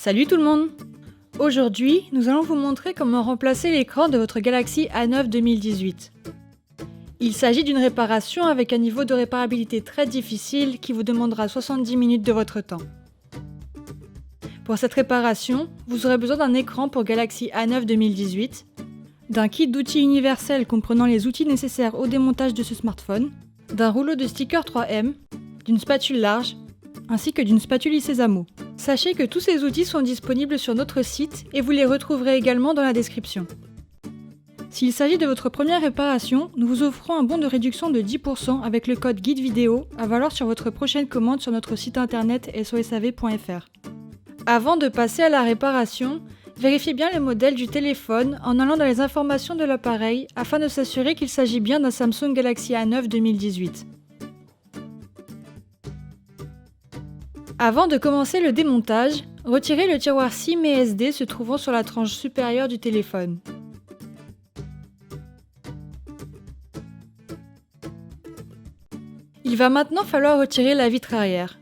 Salut tout le monde! Aujourd'hui, nous allons vous montrer comment remplacer l'écran de votre Galaxy A9 2018. Il s'agit d'une réparation avec un niveau de réparabilité très difficile qui vous demandera 70 minutes de votre temps. Pour cette réparation, vous aurez besoin d'un écran pour Galaxy A9 2018, d'un kit d'outils universel comprenant les outils nécessaires au démontage de ce smartphone, d'un rouleau de stickers 3M, d'une spatule large, ainsi que d'une spatule Sésamo. Sachez que tous ces outils sont disponibles sur notre site et vous les retrouverez également dans la description. S'il s'agit de votre première réparation, nous vous offrons un bon de réduction de 10% avec le code guide vidéo à valoir sur votre prochaine commande sur notre site internet sosav.fr. Avant de passer à la réparation, vérifiez bien le modèle du téléphone en allant dans les informations de l'appareil afin de s'assurer qu'il s'agit bien d'un Samsung Galaxy A9 2018. Avant de commencer le démontage, retirez le tiroir SIM et SD se trouvant sur la tranche supérieure du téléphone. Il va maintenant falloir retirer la vitre arrière.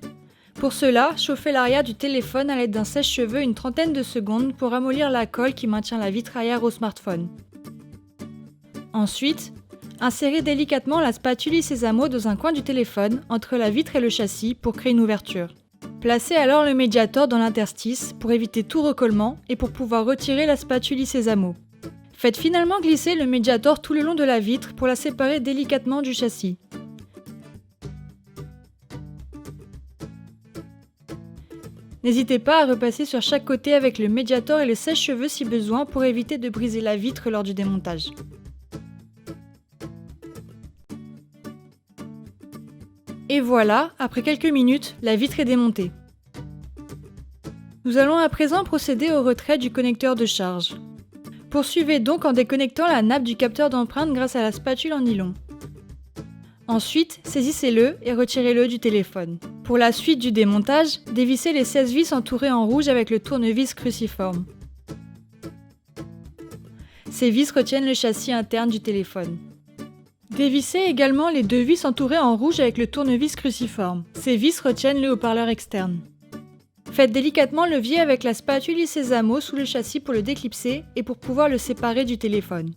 Pour cela, chauffez l'arrière du téléphone à l'aide d'un sèche-cheveux une trentaine de secondes pour ramollir la colle qui maintient la vitre arrière au smartphone. Ensuite, insérez délicatement la spatule Sésamo dans un coin du téléphone entre la vitre et le châssis pour créer une ouverture. Placez alors le médiator dans l'interstice pour éviter tout recollement et pour pouvoir retirer la spatule Sésamo. Faites finalement glisser le médiator tout le long de la vitre pour la séparer délicatement du châssis. N'hésitez pas à repasser sur chaque côté avec le médiator et le sèche-cheveux si besoin pour éviter de briser la vitre lors du démontage. Et voilà, après quelques minutes, la vitre est démontée. Nous allons à présent procéder au retrait du connecteur de charge. Poursuivez donc en déconnectant la nappe du capteur d'empreinte grâce à la spatule en nylon. Ensuite, saisissez-le et retirez-le du téléphone. Pour la suite du démontage, dévissez les 16 vis entourées en rouge avec le tournevis cruciforme. Ces vis retiennent le châssis interne du téléphone. Dévissez également les deux vis entourées en rouge avec le tournevis cruciforme. Ces vis retiennent le haut-parleur externe. Faites délicatement levier avec la spatule Sésamo sous le châssis pour le déclipser et pour pouvoir le séparer du téléphone.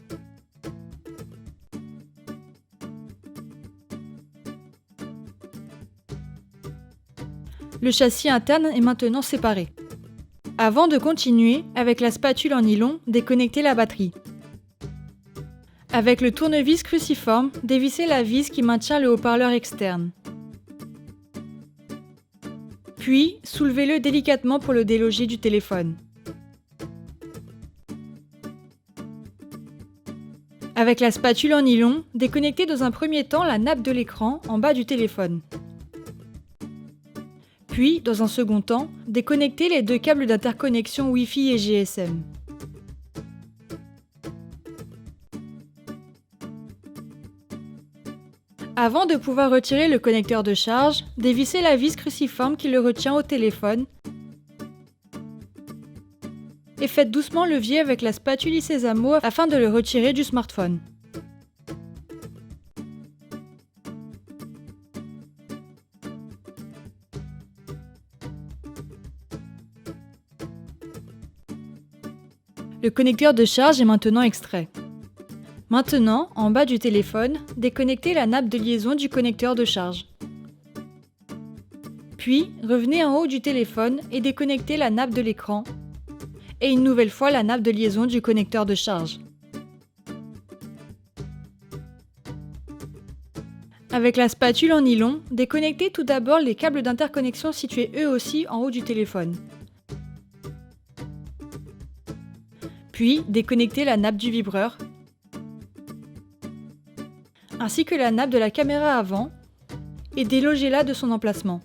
Le châssis interne est maintenant séparé. Avant de continuer, avec la spatule en nylon, déconnectez la batterie. Avec le tournevis cruciforme, dévissez la vis qui maintient le haut-parleur externe. Puis, soulevez-le délicatement pour le déloger du téléphone. Avec la spatule en nylon, déconnectez dans un premier temps la nappe de l'écran en bas du téléphone. Puis, dans un second temps, déconnectez les deux câbles d'interconnexion Wi-Fi et GSM. Avant de pouvoir retirer le connecteur de charge, dévissez la vis cruciforme qui le retient au téléphone et faites doucement levier avec la spatule Sésamo afin de le retirer du smartphone. Le connecteur de charge est maintenant extrait. Maintenant, en bas du téléphone, déconnectez la nappe de liaison du connecteur de charge. Puis, revenez en haut du téléphone et déconnectez la nappe de l'écran et une nouvelle fois la nappe de liaison du connecteur de charge. Avec la spatule en nylon, déconnectez tout d'abord les câbles d'interconnexion situés eux aussi en haut du téléphone. Puis, déconnectez la nappe du vibreur ainsi que la nappe de la caméra avant et délogez-la de son emplacement.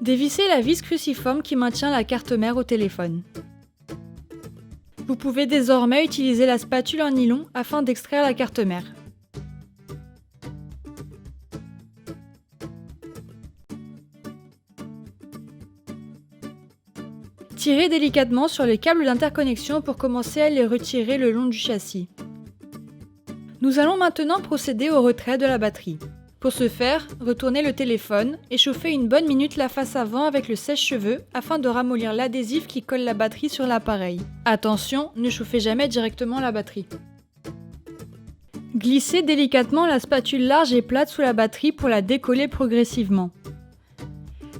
Dévissez la vis cruciforme qui maintient la carte mère au téléphone. Vous pouvez désormais utiliser la spatule en nylon afin d'extraire la carte mère. Tirez délicatement sur les câbles d'interconnexion pour commencer à les retirer le long du châssis. Nous allons maintenant procéder au retrait de la batterie. Pour ce faire, retournez le téléphone et chauffez une bonne minute la face avant avec le sèche-cheveux afin de ramollir l'adhésif qui colle la batterie sur l'appareil. Attention, ne chauffez jamais directement la batterie. Glissez délicatement la spatule large et plate sous la batterie pour la décoller progressivement.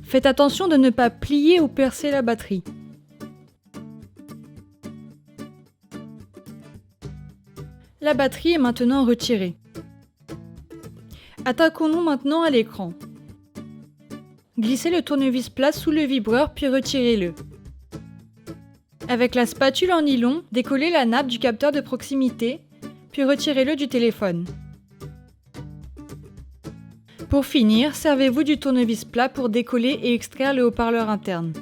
Faites attention de ne pas plier ou percer la batterie. La batterie est maintenant retirée. Attaquons-nous maintenant à l'écran. Glissez le tournevis plat sous le vibreur puis retirez-le. Avec la spatule en nylon, décollez la nappe du capteur de proximité, puis retirez-le du téléphone. Pour finir, servez-vous du tournevis plat pour décoller et extraire le haut-parleur interne.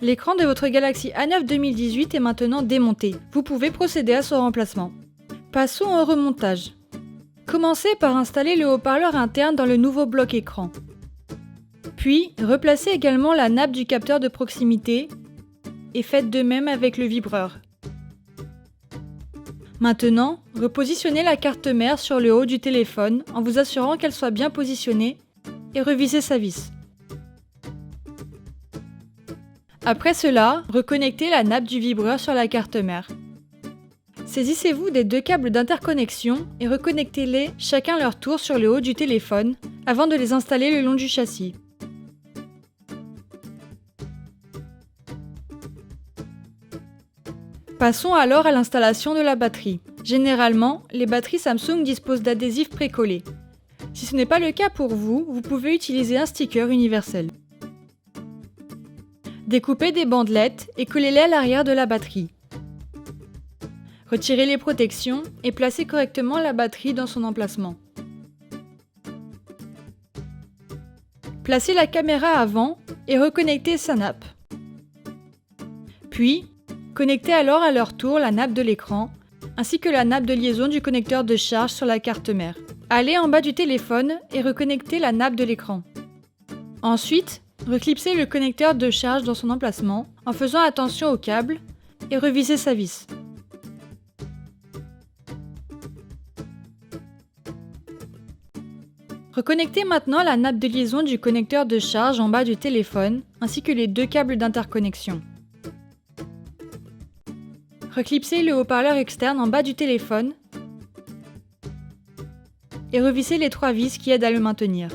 L'écran de votre Galaxy A9 2018 est maintenant démonté. Vous pouvez procéder à son remplacement. Passons au remontage. Commencez par installer le haut-parleur interne dans le nouveau bloc écran. Puis, replacez également la nappe du capteur de proximité et faites de même avec le vibreur. Maintenant, repositionnez la carte mère sur le haut du téléphone en vous assurant qu'elle soit bien positionnée et revisez sa vis. Après cela, reconnectez la nappe du vibreur sur la carte mère. Saisissez-vous des deux câbles d'interconnexion et reconnectez-les chacun leur tour sur le haut du téléphone avant de les installer le long du châssis. Passons alors à l'installation de la batterie. Généralement, les batteries Samsung disposent d'adhésifs précollés. Si ce n'est pas le cas pour vous, vous pouvez utiliser un sticker universel. Découpez des bandelettes et collez-les à l'arrière de la batterie. Retirez les protections et placez correctement la batterie dans son emplacement. Placez la caméra avant et reconnectez sa nappe. Puis, connectez alors à leur tour la nappe de l'écran, ainsi que la nappe de liaison du connecteur de charge sur la carte mère. Allez en bas du téléphone et reconnectez la nappe de l'écran. Ensuite, reclipsez le connecteur de charge dans son emplacement en faisant attention au câble et revisez sa vis. Reconnectez maintenant la nappe de liaison du connecteur de charge en bas du téléphone, ainsi que les deux câbles d'interconnexion. Reclipsez le haut-parleur externe en bas du téléphone et revissez les 3 vis qui aident à le maintenir.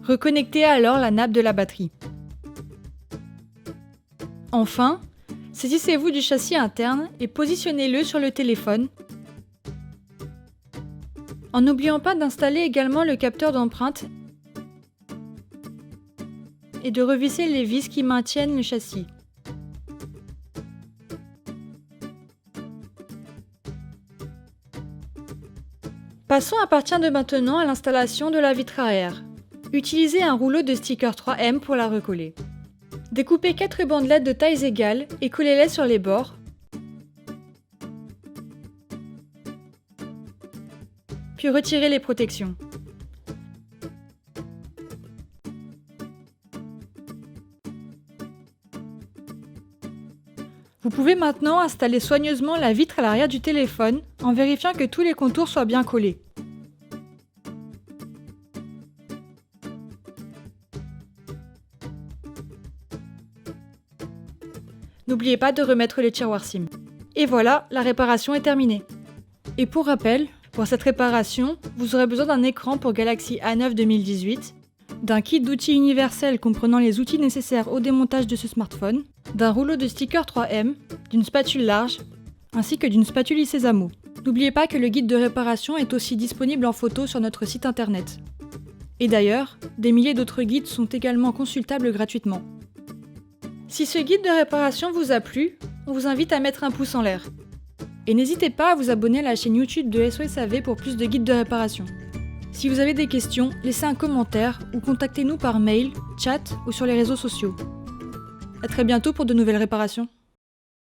Reconnectez alors la nappe de la batterie. Enfin, saisissez-vous du châssis interne et positionnez-le sur le téléphone, en n'oubliant pas d'installer également le capteur d'empreinte et de revisser les vis qui maintiennent le châssis. Passons à partir de maintenant à l'installation de la vitre arrière. Utilisez un rouleau de sticker 3M pour la recoller. Découpez 4 bandelettes de tailles égales et collez-les sur les bords. Puis retirez les protections. Vous pouvez maintenant installer soigneusement la vitre à l'arrière du téléphone en vérifiant que tous les contours soient bien collés. N'oubliez pas de remettre les tiroirs SIM. Et voilà, la réparation est terminée. Et pour rappel, pour cette réparation, vous aurez besoin d'un écran pour Galaxy A9 2018, d'un kit d'outils universel comprenant les outils nécessaires au démontage de ce smartphone, d'un rouleau de sticker 3M, d'une spatule large, ainsi que d'une spatule Sésamo. N'oubliez pas que le guide de réparation est aussi disponible en photo sur notre site internet. Et d'ailleurs, des milliers d'autres guides sont également consultables gratuitement. Si ce guide de réparation vous a plu, on vous invite à mettre un pouce en l'air. Et n'hésitez pas à vous abonner à la chaîne YouTube de SOSAV pour plus de guides de réparation. Si vous avez des questions, laissez un commentaire ou contactez-nous par mail, chat ou sur les réseaux sociaux. À très bientôt pour de nouvelles réparations.